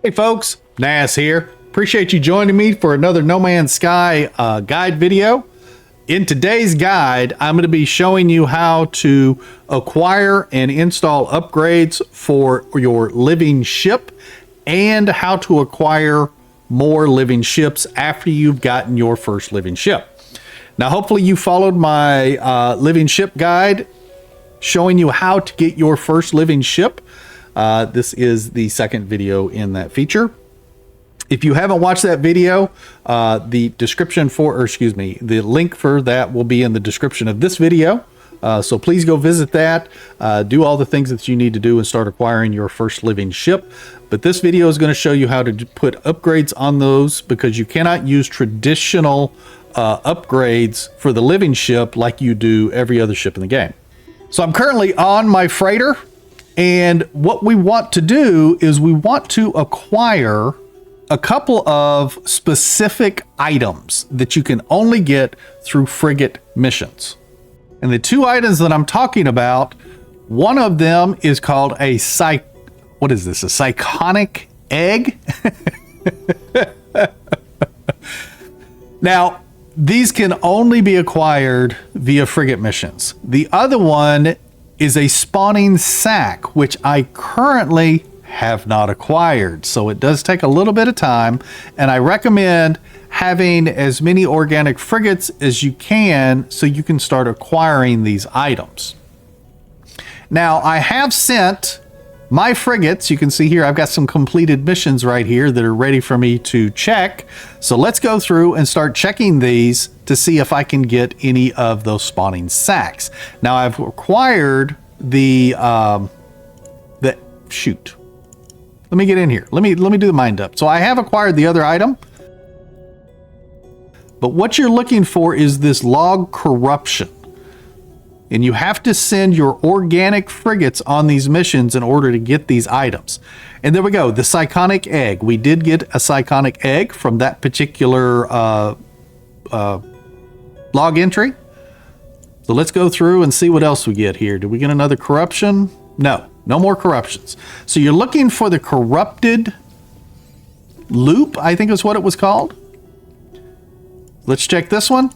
Hey folks, Nas here. Appreciate you joining me for another No Man's Sky guide video. In today's guide, I'm going to be showing you how to acquire and install upgrades for your living ship and how to acquire more living ships after you've gotten your first living ship. Now, hopefully you followed my living ship guide showing you how to get your first living ship. This is the second video in that feature. If you haven't watched that video, the link for that will be in the description of this video. So please go visit that, do all the things that you need to do and start acquiring your first living ship. But this video is going to show you how to put upgrades on those, because you cannot use traditional upgrades for the living ship like you do every other ship in the game. So I'm currently on my freighter. And what we want to do is we want to acquire a couple of specific items that you can only get through frigate missions. And the two items that I'm talking about, one of them is called a Psychonic Egg? Now, these can only be acquired via frigate missions. The other one is a spawning sac, which I currently have not acquired. So it does take a little bit of time, and I recommend having as many organic frigates as you can so you can start acquiring these items. Now, I have sent my frigates. You can see here I've got some completed missions right here that are ready for me to check. So let's go through and start checking these to see if I can get any of those spawning sacs. Now, I've acquired shoot. Let me get in here. Let me do the mind up. So I have acquired the other item, but what you're looking for is this log corruption. And you have to send your organic frigates on these missions in order to get these items. And there we go, the Psychonic Egg. We did get a Psychonic Egg from that particular log entry. So let's go through and see what else we get here. Did we get another corruption? No more corruptions. So you're looking for the corrupted loop, I think is what it was called. Let's check this one.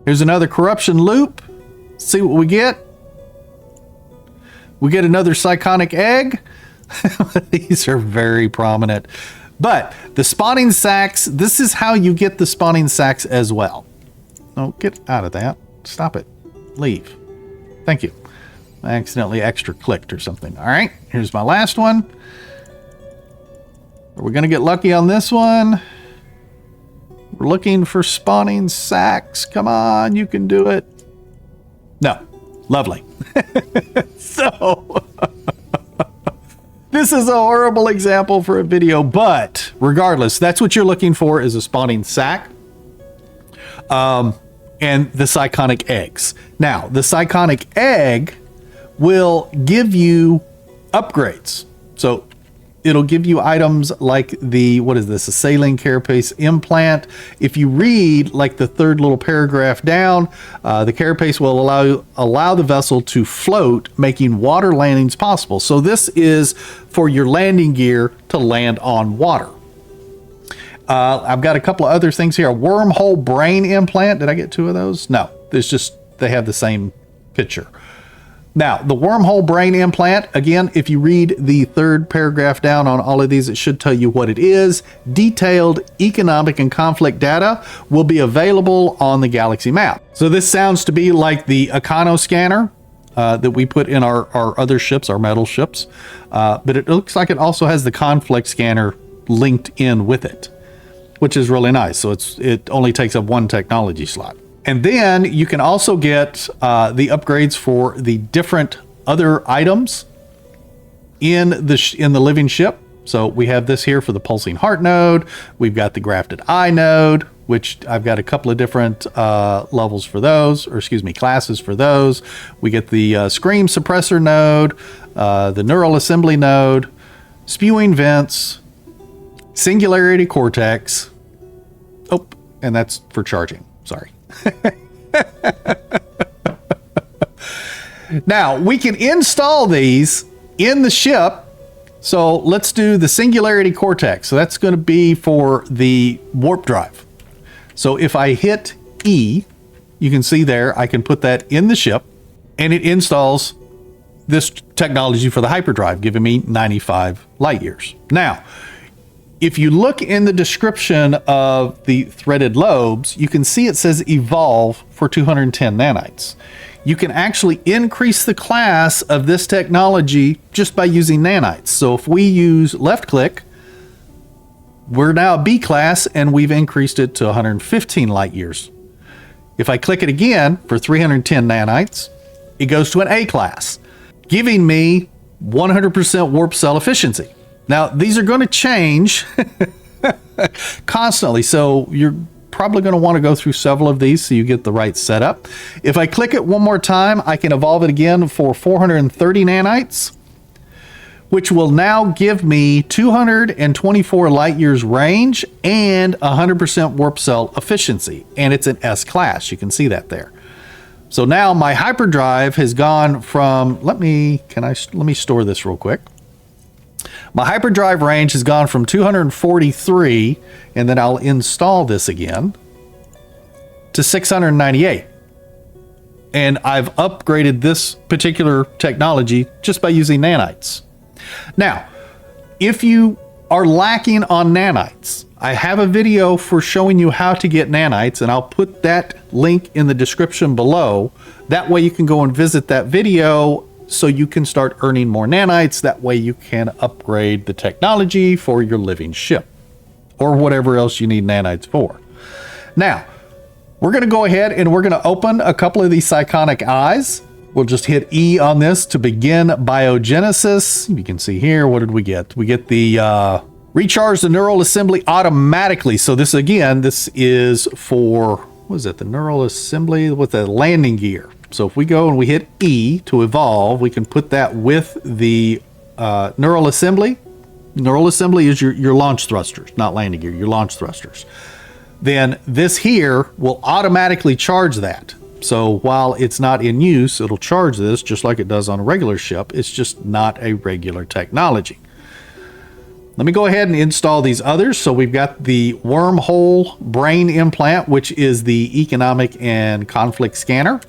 Here's another corruption loop. See what we get. We get another Psychonic Egg. These are very prominent. But the spawning sacs, this is how you get the spawning sacs as well. Oh, get out of that. Stop it. Leave. Thank you. I accidentally extra clicked or something. All right, here's my last one. We're going to get lucky on this one. We're looking for spawning sacs. Come on, you can do it. No. Lovely. So, this is a horrible example for a video, but regardless, that's what you're looking for, is a spawning sac. And the Psychonic Eggs. Now, the Psychonic Egg will give you upgrades. So it'll give you items like the, what is this, a saline carapace implant. If you read like the third little paragraph down, the carapace will allow the vessel to float, making water landings possible. So this is for your landing gear to land on water. I've got a couple of other things here. A wormhole brain implant. Did I get two of those? No, there's just, they have the same picture. Now, the wormhole brain implant, again, if you read the third paragraph down on all of these, it should tell you what it is. Detailed economic and conflict data will be available on the galaxy map. So this sounds to be like the Econo scanner that we put in our other ships, our metal ships. But it looks like it also has the conflict scanner linked in with it, which is really nice. So it only takes up one technology slot. And then you can also get the upgrades for the different other items in the living ship. So we have this here for the pulsing heart node. We've got the grafted eye node, which I've got a couple of different levels for those, or excuse me, classes for those. We get the scream suppressor node, the neural assembly node, spewing vents, singularity cortex. Oh, and that's for charging. Sorry. Now, we can install these in the ship. So let's do the Singularity Cortex. So that's going to be for the warp drive. So if I hit E, you can see there, I can put that in the ship, and it installs this technology for the hyperdrive, giving me 95 light years. Now, if you look in the description of the threaded lobes, you can see it says evolve for 210 nanites. You can actually increase the class of this technology just by using nanites. So if we use left click, we're now a B class and we've increased it to 115 light years. If I click it again for 310 nanites, it goes to an A class, giving me 100% warp cell efficiency. Now, these are going to change constantly, so you're probably going to want to go through several of these so you get the right setup. If I click it one more time, I can evolve it again for 430 nanites, which will now give me 224 light years range and 100% warp cell efficiency. And it's an S class. You can see that there. So now my hyperdrive has gone from, let me store this real quick. My hyperdrive range has gone from 243, and then I'll install this again, to 698. And I've upgraded this particular technology just by using nanites. Now, if you are lacking on nanites, I have a video for showing you how to get nanites, and I'll put that link in the description below. That way you can go and visit that video so you can start earning more nanites. That way you can upgrade the technology for your living ship or whatever else you need nanites for. Now, we're going to go ahead and we're going to open a couple of these Psychonic eyes. We'll just hit E on this to begin biogenesis. You can see here, what did we get? We get the recharge the neural assembly automatically. So this, again, this is for, what is it? The neural assembly with the landing gear. So if we go and we hit E to evolve, we can put that with the neural assembly. Neural assembly is your launch thrusters, not landing gear, your launch thrusters. Then this here will automatically charge that. So while it's not in use, it'll charge this just like it does on a regular ship. It's just not a regular technology. Let me go ahead and install these others. So we've got the wormhole brain implant, which is the economic and conflict scanner.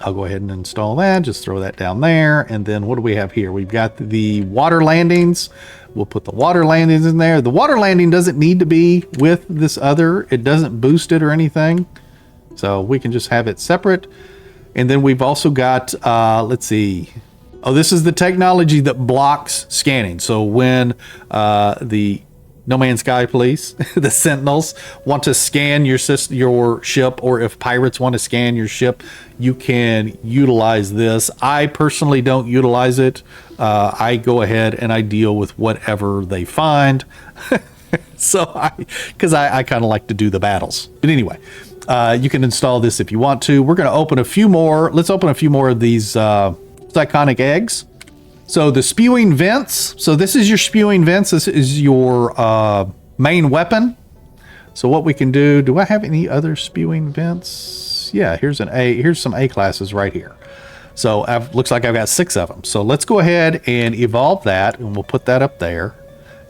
I'll go ahead and install that. Just throw that down there. And then what do we have here? We've got the water landings. We'll put the water landings in there. The water landing doesn't need to be with this other. It doesn't boost it or anything. So we can just have it separate. And then we've also got, let's see. Oh, this is the technology that blocks scanning. So when the No Man's Sky police, the Sentinels, want to scan your ship, or if pirates want to scan your ship, you can utilize this. I personally don't utilize it. I go ahead and I deal with whatever they find. Because I kind of like to do the battles. But anyway, you can install this if you want to. We're going to open a few more. Let's open a few more of these Psychonic eggs. So the spewing vents. So this is your spewing vents. This is your main weapon. So what we can do I have any other spewing vents? Yeah, here's some A classes right here. So looks like I've got 6 of them. So let's go ahead and evolve that, and we'll put that up there.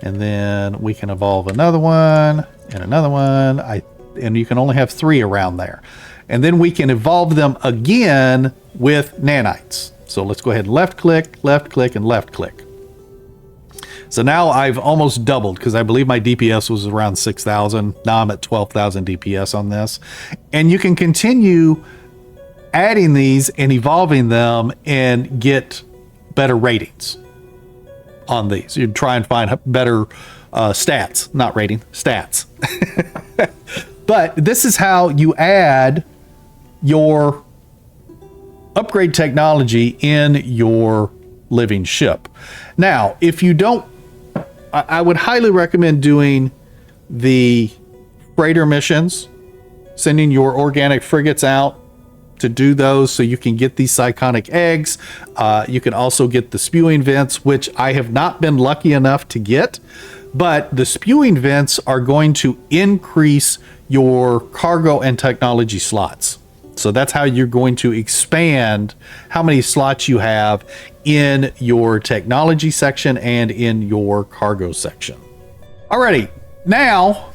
And then we can evolve another one and another one. And you can only have 3 around there. And then we can evolve them again with nanites. So let's go ahead and left click, and left click. So now I've almost doubled, because I believe my DPS was around 6,000. Now I'm at 12,000 DPS on this. And you can continue adding these and evolving them and get better ratings on these. You try and find better stats, not rating, stats. But this is how you add your upgrade technology in your living ship. Now, if you don't, I would highly recommend doing the freighter missions, sending your organic frigates out to do those so you can get these Psychonic eggs. You can also get the spewing vents, which I have not been lucky enough to get, but the spewing vents are going to increase your cargo and technology slots. So that's how you're going to expand how many slots you have in your technology section and in your cargo section. Alrighty, now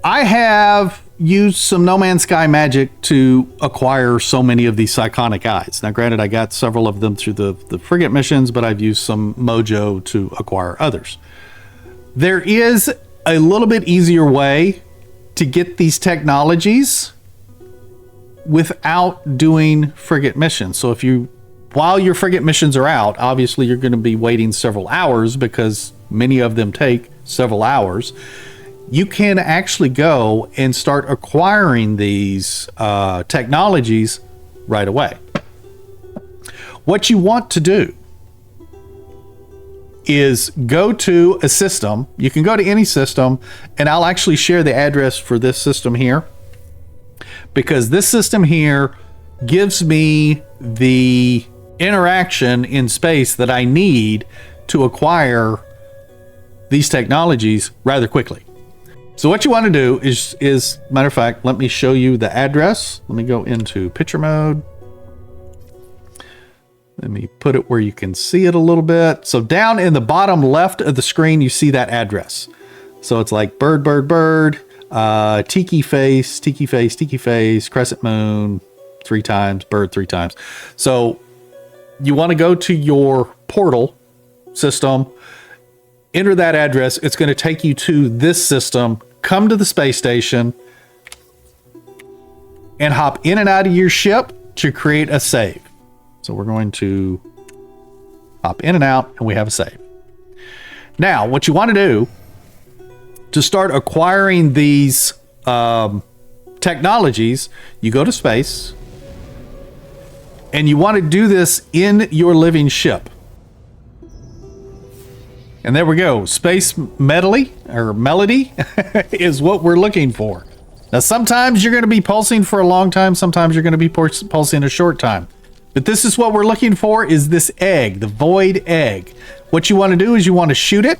I have used some No Man's Sky magic to acquire so many of these Psychonic Eyes. Now granted, I got several of them through the frigate missions, but I've used some mojo to acquire others. There is a little bit easier way to get these technologies without doing frigate missions. So while your frigate missions are out, obviously you're going to be waiting several hours because many of them take several hours. You can actually go and start acquiring these technologies right away. What you want to do is go to a system. You can go to any system, and I'll actually share the address for this system here, because this system here gives me the interaction in space that I need to acquire these technologies rather quickly. So what you want to do is matter of fact, let me show you the address. Let me go into picture mode. Let me put it where you can see it a little bit. So down in the bottom left of the screen, you see that address. So it's like bird, bird, bird, tiki face, tiki face, tiki face, crescent moon 3 times, bird 3 times. So you want to go to your portal system, enter that address. It's going to take you to this system. Come to the space station and hop in and out of your ship to create a save. So we're going to hop in and out, and we have a save. Now, what you want to do to start acquiring these technologies, you go to space, and you want to do this in your living ship. And there we go. Space melody is what we're looking for. Now, sometimes you're going to be pulsing for a long time. Sometimes you're going to be pulsing a short time. But this is what we're looking for, is this egg, the void egg. What you want to do is you want to shoot it.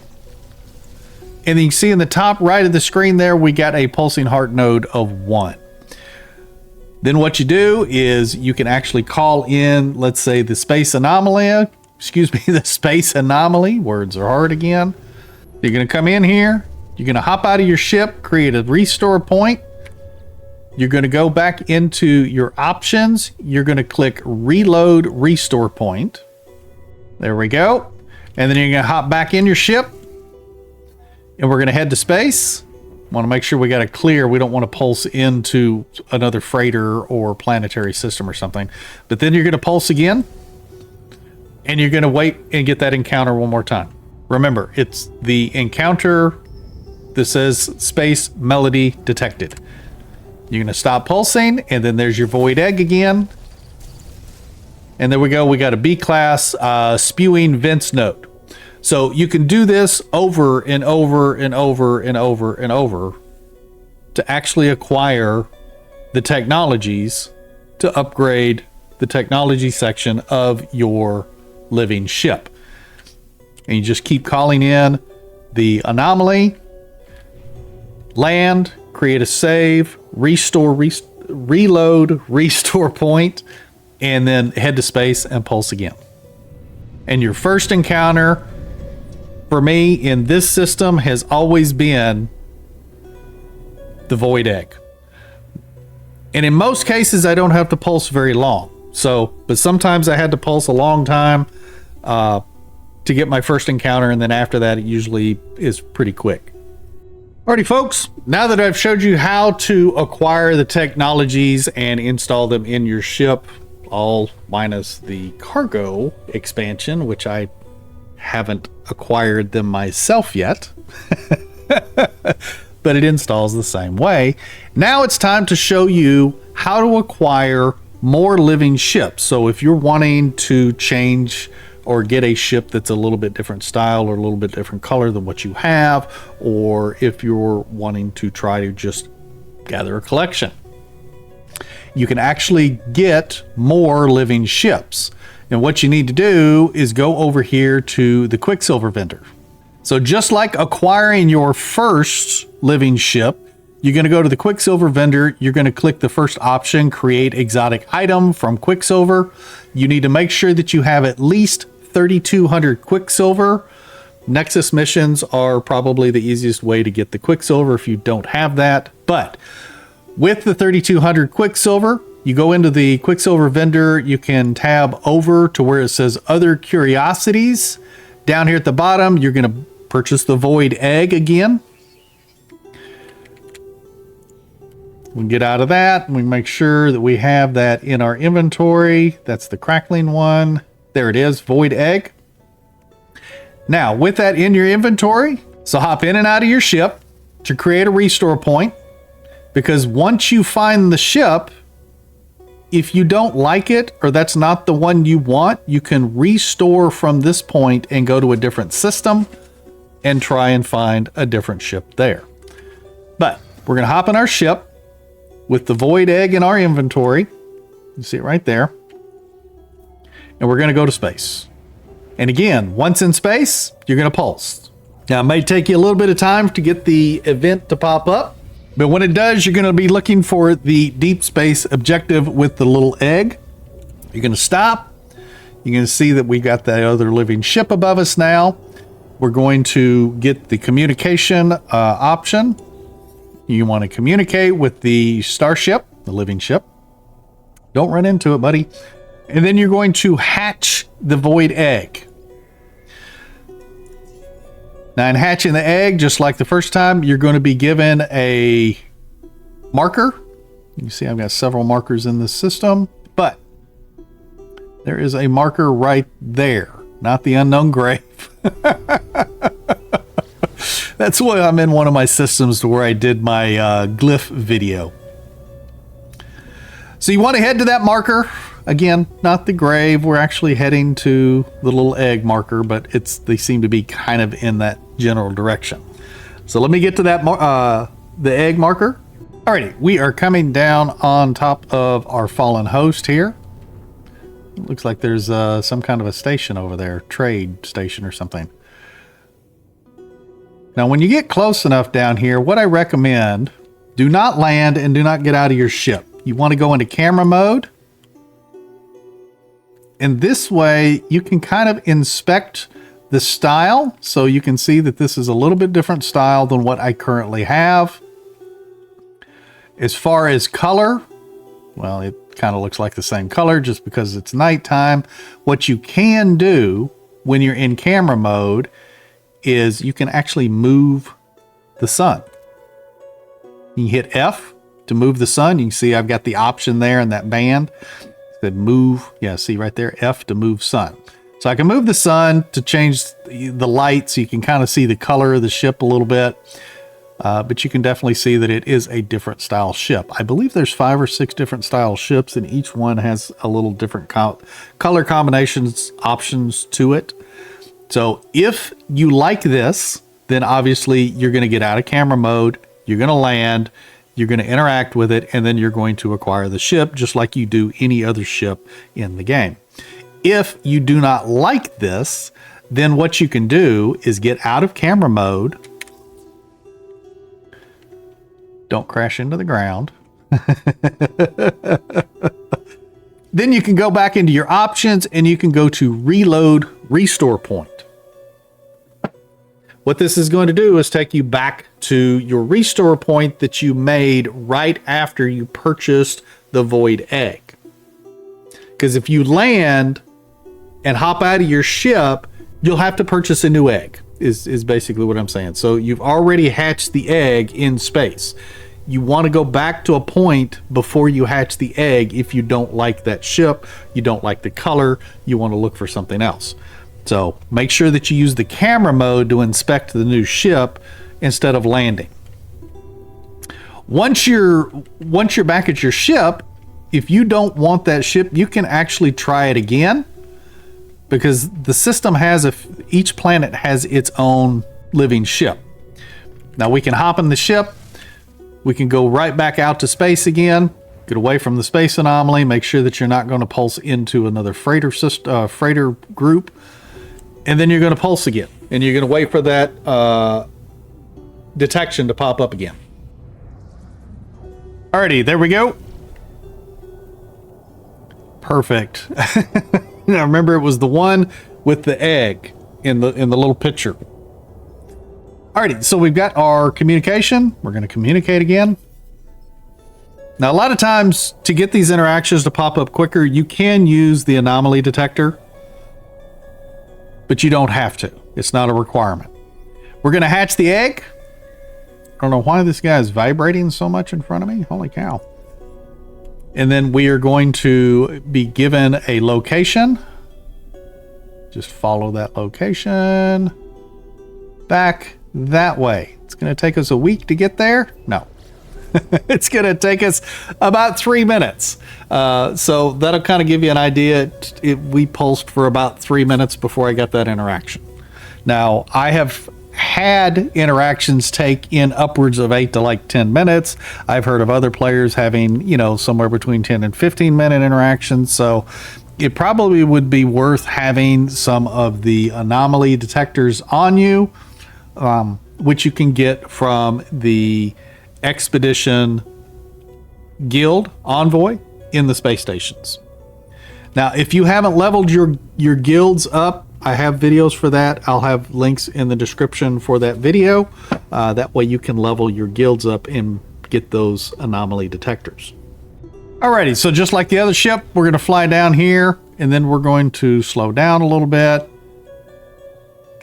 And you can see in the top right of the screen there, we got a pulsing heart node of 1. Then what you do is you can actually call in, let's say, the space anomaly. The space anomaly. Words are hard again. You're going to come in here. You're going to hop out of your ship, create a restore point. You're going to go back into your options. You're going to click reload restore point. There we go. And then you're going to hop back in your ship. And we're going to head to space. Want to make sure we got it clear. We don't want to pulse into another freighter or planetary system or something. But then you're going to pulse again. And you're going to wait and get that encounter one more time. Remember, it's the encounter that says space melody detected. You're going to stop pulsing, and then there's your void egg again. And there we go. We got a B-class spewing vents node. So you can do this over and over and over and over and over to actually acquire the technologies to upgrade the technology section of your living ship. And you just keep calling in the anomaly, land, create a save, restore, reload, restore point, and then head to space and pulse again. And your first encounter for me in this system has always been the void egg. And in most cases, I don't have to pulse very long. But sometimes I had to pulse a long time to get my first encounter, and then after that, it usually is pretty quick. Alrighty, folks, now that I've showed you how to acquire the technologies and install them in your ship, all minus the cargo expansion, which I haven't acquired them myself yet, but it installs the same way. Now it's time to show you how to acquire more living ships. So if you're wanting to change or get a ship that's a little bit different style or a little bit different color than what you have, or if you're wanting to try to just gather a collection, you can actually get more living ships. And what you need to do is go over here to the Quicksilver vendor. So just like acquiring your first living ship, you're going to go to the Quicksilver vendor. You're going to click the first option, create exotic item from Quicksilver. You need to make sure that you have at least 3,200 Quicksilver. Nexus missions are probably the easiest way to get the Quicksilver if you don't have that. But with the 3,200 Quicksilver, you go into the Quicksilver vendor. You can tab over to where it says Other Curiosities. Down here at the bottom, you're going to purchase the Void Egg again. We can get out of that, and we make sure that we have that in our inventory. That's the crackling one. There it is, Void Egg. Now, with that in your inventory, so hop in and out of your ship to create a restore point, because once you find the ship, if you don't like it or that's not the one you want, you can restore from this point and go to a different system and try and find a different ship there. But we're going to hop in our ship with the Void Egg in our inventory. You see it right there. And we're going to go to space. And again, once in space, you're going to pulse. Now, it may take you a little bit of time to get the event to pop up, but when it does, you're going to be looking for the deep space objective with the little egg. You're going to stop. You're going to see that we got that other living ship above us now. We're going to get the communication option. You want to communicate with the starship, the living ship. Don't run into it, buddy. And then you're going to hatch the Void Egg. Now, in hatching the egg, just like the first time, you're going to be given a marker. You see I've got several markers in this system, but there is a marker right there, not the unknown grave. That's why I'm in one of my systems to where I did my glyph video. So you want to head to that marker. Again, not the grave. We're actually heading to the little egg marker, but they seem to be kind of in that general direction. So let me get to that the egg marker. Alrighty, we are coming down on top of our fallen host here. It looks like there's some kind of a station over there, trade station or something. Now, when you get close enough down here, what I recommend, do not land and do not get out of your ship. You want to go into camera mode. And this way you can kind of inspect the style. So you can see that this is a little bit different style than what I currently have. As far as color, well, it kind of looks like the same color just because it's nighttime. What you can do when you're in camera mode is you can actually move the sun. You can hit F to move the sun. You can see I've got the option there in that band. It said move. Yeah, see right there, F to move sun. So I can move the sun to change the light so you can kind of see the color of the ship a little bit. But you can definitely see that it is a different style ship. I believe there's 5 or 6 different style ships, and each one has a little different color combinations options to it. So if you like this, then obviously you're going to get out of camera mode, you're going to land, you're going to interact with it, and then you're going to acquire the ship just like you do any other ship in the game. If you do not like this, then what you can do is get out of camera mode. Don't crash into the ground. Then you can go back into your options and you can go to reload restore point. What this is going to do is take you back to your restore point that you made right after you purchased the Void Egg. Because if you land and hop out of your ship, you'll have to purchase a new egg, is basically what I'm saying. So you've already hatched the egg in space. You want to go back to a point before you hatch the egg if you don't like that ship, you don't like the color, you want to look for something else. So make sure that you use the camera mode to inspect the new ship instead of landing. Once you're back at your ship, if you don't want that ship, you can actually try it again, because the system has each planet has its own living ship. Now we can hop in the ship. We can go right back out to space again, get away from the space anomaly, make sure that you're not going to pulse into another freighter group, and then you're going to pulse again, and you're going to wait for that detection to pop up again. Alrighty, there we go. Perfect. Now remember, it was the one with the egg in the little picture. Alrighty, so we've got our communication. We're going to communicate again. Now, a lot of times to get these interactions to pop up quicker, you can use the anomaly detector, but you don't have to. It's not a requirement. We're going to hatch the egg. I don't know why this guy is vibrating so much in front of me. Holy cow. And then we are going to be given a location. Just follow that location back that way. It's going to take us a week to get there. No, it's going to take us about 3 minutes. So that'll kind of give you an idea. We pulsed for about 3 minutes before I got that interaction. Now, I have had interactions take in upwards of 8 to like 10 minutes. I've heard of other players having, you know, somewhere between 10 and 15 minute interactions. So it probably would be worth having some of the anomaly detectors on you, which you can get from the Expedition Guild Envoy in the space stations. Now, if you haven't leveled your guilds up, I have videos for that. I'll have links in the description for that video. That way you can level your guilds up and get those anomaly detectors. Alrighty, so just like the other ship, we're going to fly down here, and then we're going to slow down a little bit.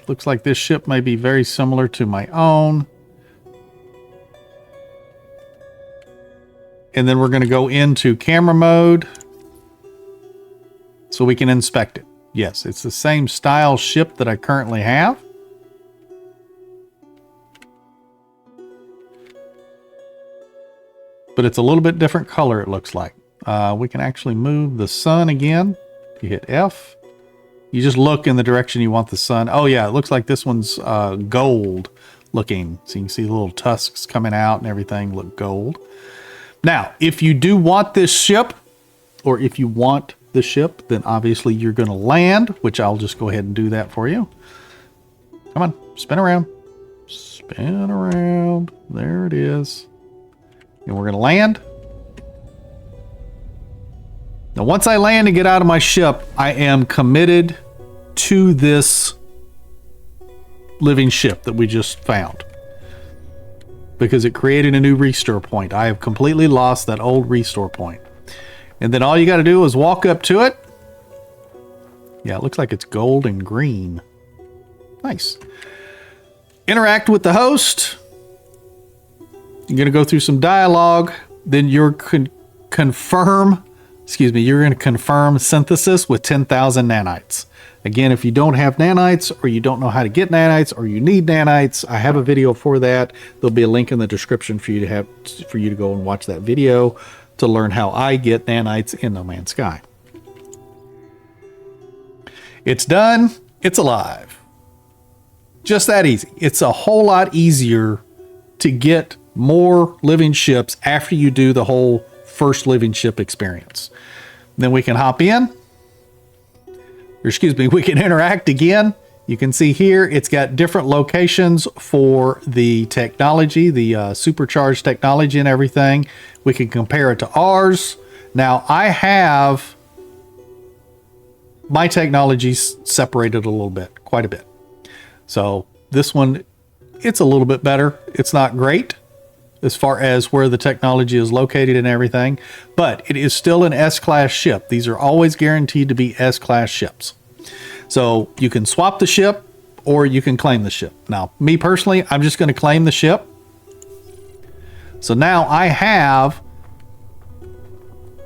Looks like this ship may be very similar to my own. And then we're going to go into camera mode so we can inspect it. Yes, it's the same style ship that I currently have. But it's a little bit different color, it looks like. We can actually move the sun again. You hit F. You just look in the direction you want the sun. Oh yeah, it looks like this one's gold looking. So you can see the little tusks coming out and everything look gold. Now, if you do want this ship, or if you want the ship, then obviously you're going to land, which I'll just go ahead and do that for you. Come on, spin around. Spin around. There it is. And we're going to land. Now, once I land and get out of my ship, I am committed to this living ship that we just found, because it created a new restore point. I have completely lost that old restore point. And then all you got to do is walk up to it. Yeah, it looks like it's gold and green. Nice. Interact with the host. You're going to go through some dialogue. Then you're confirm synthesis with 10,000 nanites. Again, if you don't have nanites, or you don't know how to get nanites, or you need nanites, I have a video for that. There'll be a link in the description for you to go and watch that video to learn how I get nanites in No Man's Sky. It's done. It's alive. Just that easy. It's a whole lot easier to get more living ships after you do the whole first living ship experience. Then we can hop in. We can interact again. You can see here it's got different locations for the technology, the supercharged technology and everything. We can compare it to ours. Now, I have my technologies separated a little bit, quite a bit. So this one, it's a little bit better. It's not great as far as where the technology is located and everything, but it is still an S-class ship. These are always guaranteed to be S-class ships. So you can swap the ship, or you can claim the ship. Now, me personally, I'm just going to claim the ship. So now I have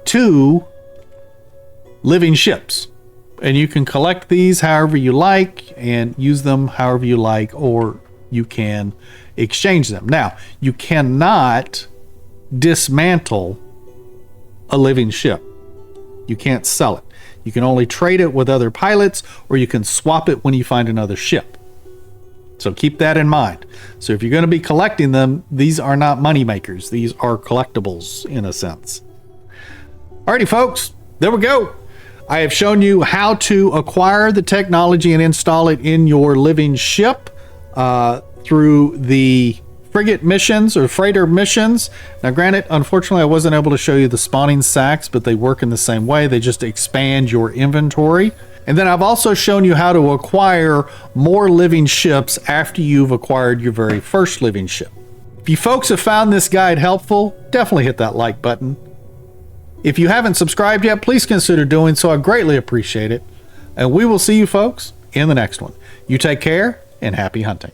2 living ships, and you can collect these however you like and use them however you like, or you can exchange them. Now, you cannot dismantle a living ship. You can't sell it. You can only trade it with other pilots, or you can swap it when you find another ship. So keep that in mind. So if you're going to be collecting them, these are not money makers. These are collectibles in a sense. Alrighty, folks, there we go. I have shown you how to acquire the technology and install it in your living ship through the frigate missions or freighter missions. Now granted, unfortunately I wasn't able to show you the spawning sacs, but they work in the same way. They just expand your inventory. And then I've also shown you how to acquire more living ships after you've acquired your very first living ship. If you folks have found this guide helpful, definitely hit that like button. If you haven't subscribed yet, please consider doing so. I greatly appreciate it. And we will see you folks in the next one. You take care and happy hunting.